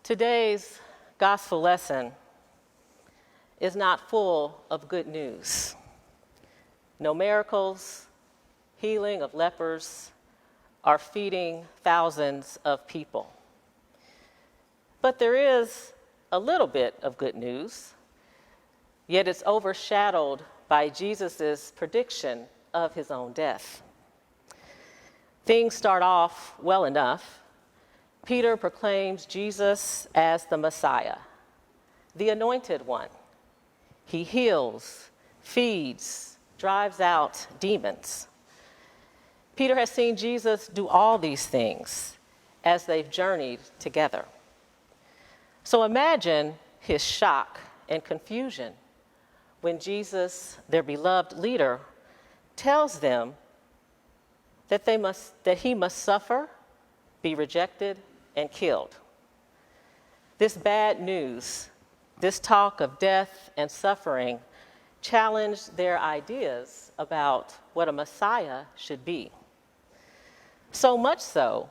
Today's gospel lesson is not full of good news. No miracles, healing of lepers, or feeding thousands of people. But there is a little bit of good news, yet it's overshadowed by Jesus' prediction of his own death. Things start off well enough. Peter proclaims Jesus as the Messiah, the anointed one. He heals, feeds, drives out demons. Peter has seen Jesus do all these things as they've journeyed together. So imagine his shock and confusion when Jesus, their beloved leader, tells them that he must suffer, be rejected, and killed. This bad news, this talk of death and suffering, challenged their ideas about what a Messiah should be. So much so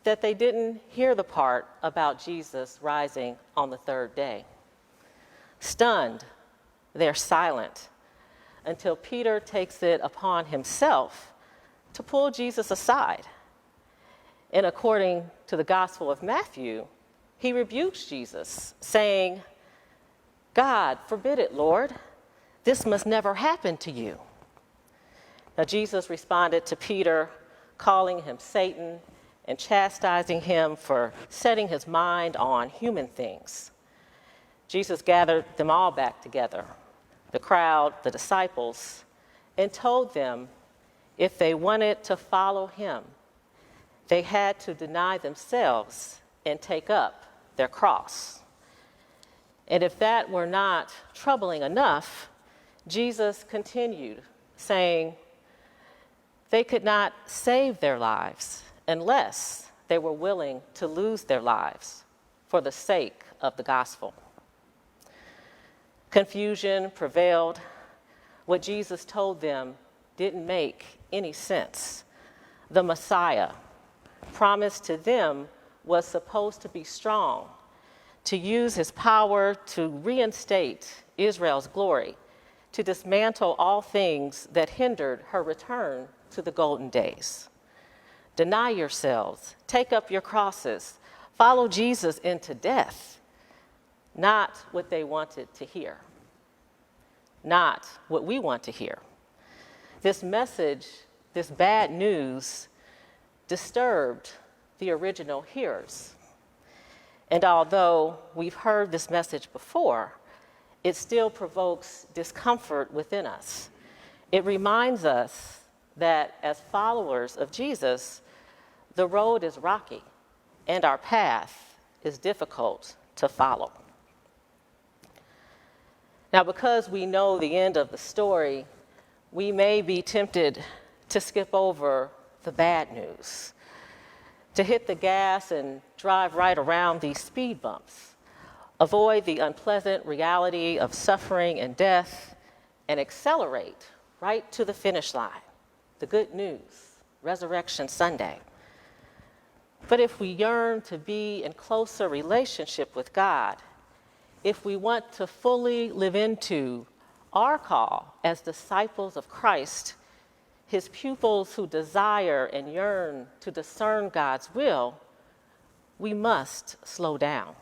that they didn't hear the part about Jesus rising on the third day. Stunned, they're silent until Peter takes it upon himself to pull Jesus aside. And according to the Gospel of Matthew, he rebukes Jesus, saying, "God forbid it, Lord. This must never happen to you." Now, Jesus responded to Peter, calling him Satan and chastising him for setting his mind on human things. Jesus gathered them all back together, the crowd, the disciples, and told them if they wanted to follow him, they had to deny themselves and take up their cross. And if that were not troubling enough, Jesus continued, saying they could not save their lives unless they were willing to lose their lives for the sake of the gospel. Confusion prevailed. What Jesus told them didn't make any sense. The Messiah, promised to them, was supposed to be strong, to use his power to reinstate Israel's glory, to dismantle all things that hindered her return to the golden days. Deny yourselves, take up your crosses, follow Jesus into death. Not what they wanted to hear. Not what we want to hear. This message, this bad news, disturbed the original hearers. And although we've heard this message before, it still provokes discomfort within us. It reminds us that as followers of Jesus, the road is rocky and our path is difficult to follow. Now, because we know the end of the story, we may be tempted to skip over the bad news, to hit the gas and drive right around these speed bumps, avoid the unpleasant reality of suffering and death, and accelerate right to the finish line, the good news, Resurrection Sunday. But if we yearn to be in closer relationship with God, if we want to fully live into our call as disciples of Christ, his pupils who desire and yearn to discern God's will, we must slow down.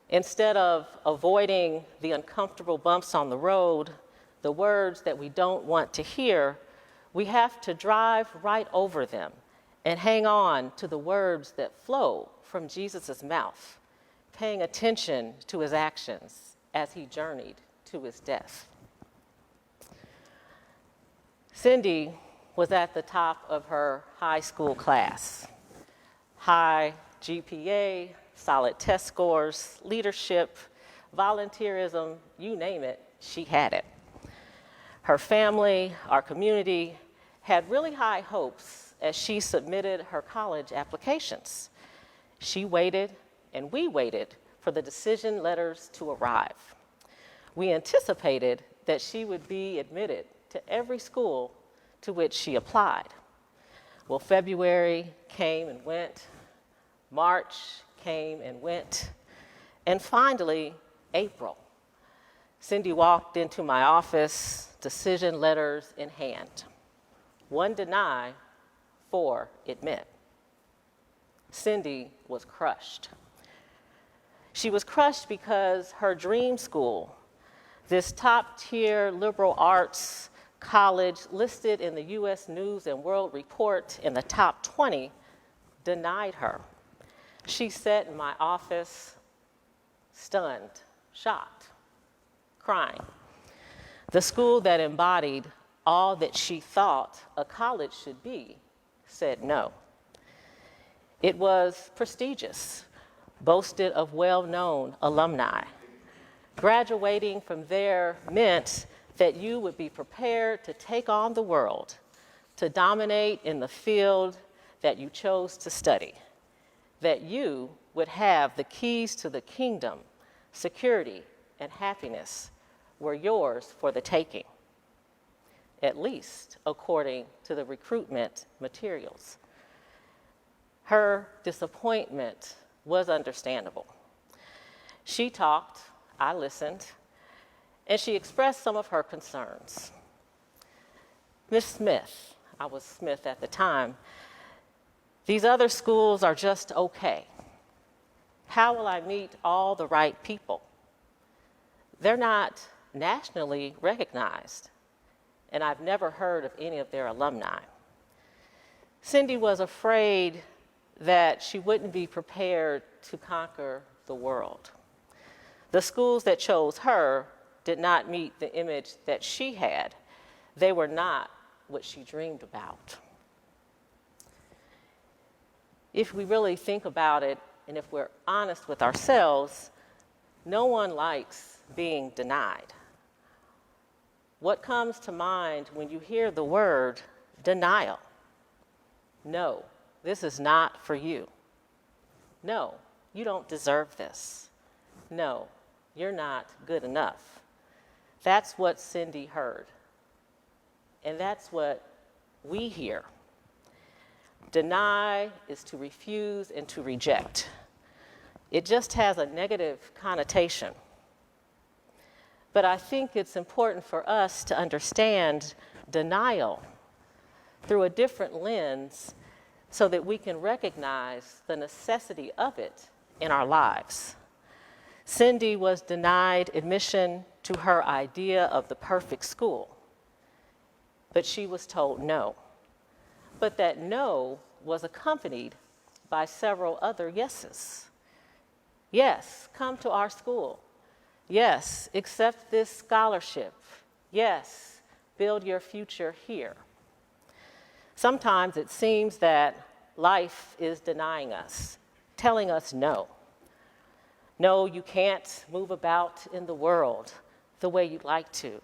Instead of avoiding the uncomfortable bumps on the road, the words that we don't want to hear, we have to drive right over them and hang on to the words that flow from Jesus' mouth, paying attention to his actions as he journeyed to his death. Cindy was at the top of her high school class. High GPA, solid test scores, leadership, volunteerism, you name it, she had it. Her family, our community, had really high hopes as she submitted her college applications. She waited, and we waited for the decision letters to arrive. We anticipated that she would be admitted to every school to which she applied. Well, February came and went. March came and went, and finally, April. Cindy walked into my office, decision letters in hand. 1 deny, 4 admit. Cindy was crushed. She was crushed because her dream school, this top-tier liberal arts college listed in the U.S. News and World Report in the top 20, denied her. She sat in my office, stunned, shocked, crying. The school that embodied all that she thought a college should be said no. It was prestigious, boasted of well-known alumni. Graduating from there meant that you would be prepared to take on the world, to dominate in the field that you chose to study, that you would have the keys to the kingdom, security, and happiness were yours for the taking, at least according to the recruitment materials. Her disappointment was understandable. She talked, I listened, and she expressed some of her concerns. Ms. Smith, I was Smith at the time, these other schools are just okay. How will I meet all the right people? They're not nationally recognized, and I've never heard of any of their alumni. Cindy was afraid that she wouldn't be prepared to conquer the world. The schools that chose her did not meet the image that she had. They were not what she dreamed about. If we really think about it, and if we're honest with ourselves, no one likes being denied. What comes to mind when you hear the word denial? No, this is not for you. No, you don't deserve this. No, you're not good enough. That's what Cindy heard. And that's what we hear. Deny is to refuse and to reject. It just has a negative connotation. But I think it's important for us to understand denial through a different lens so that we can recognize the necessity of it in our lives. Cindy was denied admission to her idea of the perfect school, but she was told no. But that no was accompanied by several other yeses. Yes, come to our school. Yes, accept this scholarship. Yes, build your future here. Sometimes it seems that life is denying us, telling us no. No, you can't move about in the world the way you'd like to.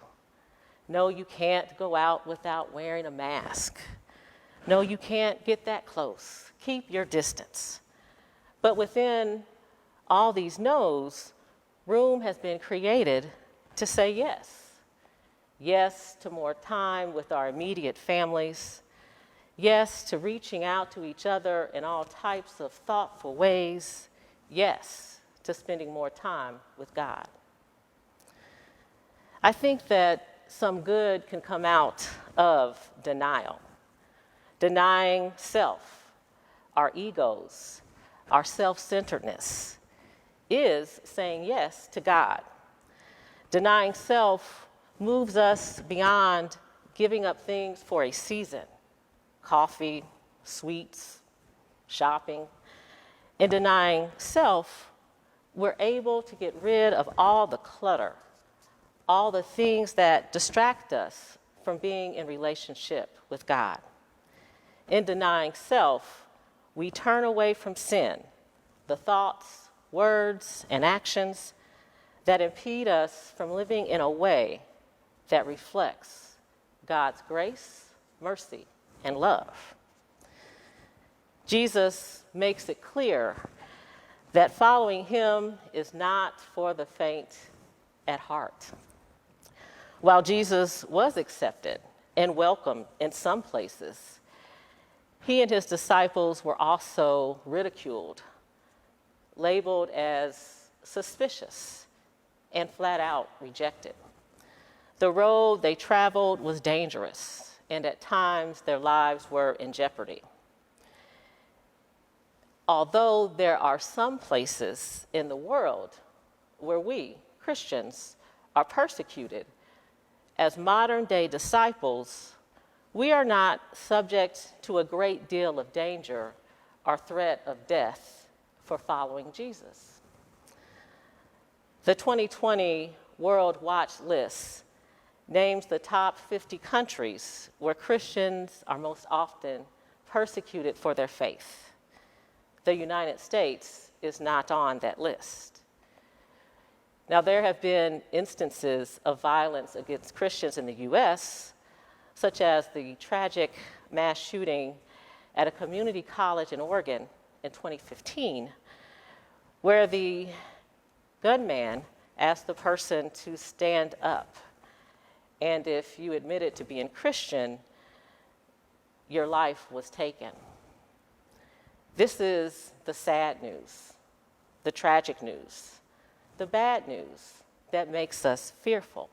No, you can't go out without wearing a mask. No, you can't get that close. Keep your distance. But within all these no's, room has been created to say yes. Yes to more time with our immediate families. Yes to reaching out to each other in all types of thoughtful ways. Yes to spending more time with God. I think that some good can come out of denial. Denying self, our egos, our self-centeredness, is saying yes to God. Denying self moves us beyond giving up things for a season, coffee, sweets, shopping. In denying self, we're able to get rid of all the clutter, all the things that distract us from being in relationship with God. In denying self, we turn away from sin, the thoughts, words, and actions that impede us from living in a way that reflects God's grace, mercy, and love. Jesus makes it clear that following him is not for the faint at heart. While Jesus was accepted and welcomed in some places, he and his disciples were also ridiculed, labeled as suspicious and flat out rejected. The road they traveled was dangerous, and at times their lives were in jeopardy. Although there are some places in the world where we, Christians, are persecuted, as modern-day disciples, we are not subject to a great deal of danger or threat of death for following Jesus. The 2020 World Watch List names the top 50 countries where Christians are most often persecuted for their faith. The United States is not on that list. Now, there have been instances of violence against Christians in the U.S., such as the tragic mass shooting at a community college in Oregon in 2015, where the gunman asked the person to stand up, and if you admitted to being Christian, your life was taken. This is the sad news, the tragic news, the bad news that makes us fearful,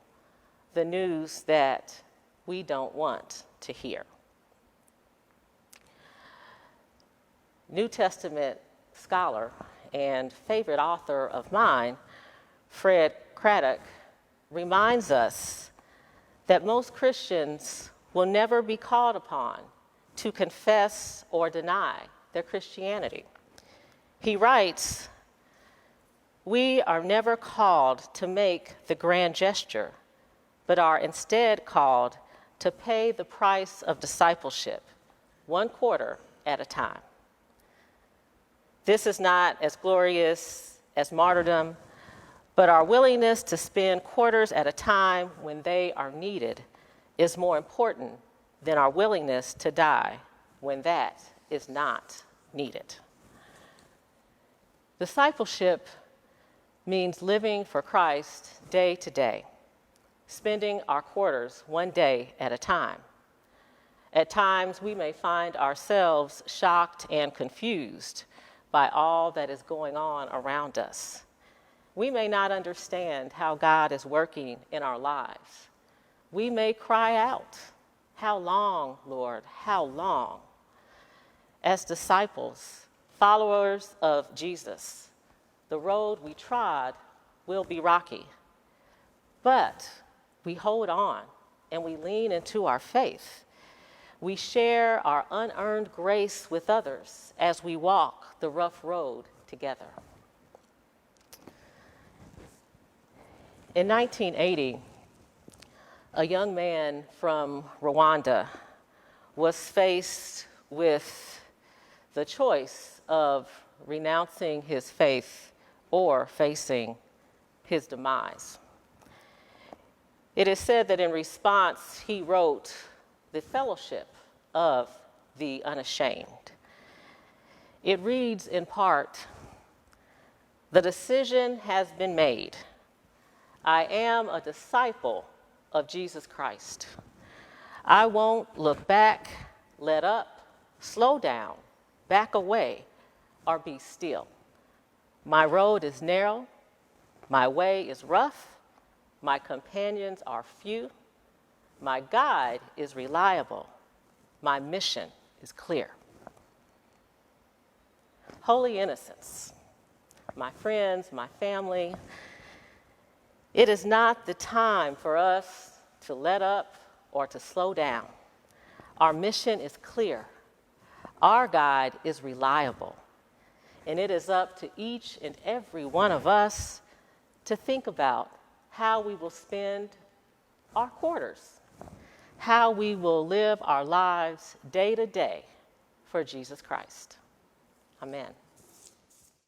the news that we don't want to hear. New Testament scholar and favorite author of mine, Fred Craddock, reminds us that most Christians will never be called upon to confess or deny their Christianity. He writes, "We are never called to make the grand gesture, but are instead called to pay the price of discipleship, 1 quarter at a time. This is not as glorious as martyrdom, but our willingness to spend quarters at a time when they are needed is more important than our willingness to die when that is not needed." Discipleship means living for Christ day to day, spending our quarters 1 day at a time. At times, we may find ourselves shocked and confused by all that is going on around us. We may not understand how God is working in our lives. We may cry out, "How long, Lord, how long?" As disciples, followers of Jesus, the road we trod will be rocky, but we hold on and we lean into our faith. We share our unearned grace with others as we walk the rough road together. In 1980, a young man from Rwanda was faced with the choice of renouncing his faith or facing his demise. It is said that in response, he wrote the Fellowship of the Unashamed. It reads in part, "The decision has been made. I am a disciple of Jesus Christ. I won't look back, let up, slow down, back away, or be still. My road is narrow, my way is rough, my companions are few, my guide is reliable, my mission is clear." Holy innocents, my friends, my family, it is not the time for us to let up or to slow down. Our mission is clear. Our guide is reliable. And it is up to each and every one of us to think about how we will spend our quarters, how we will live our lives day to day for Jesus Christ. Amen.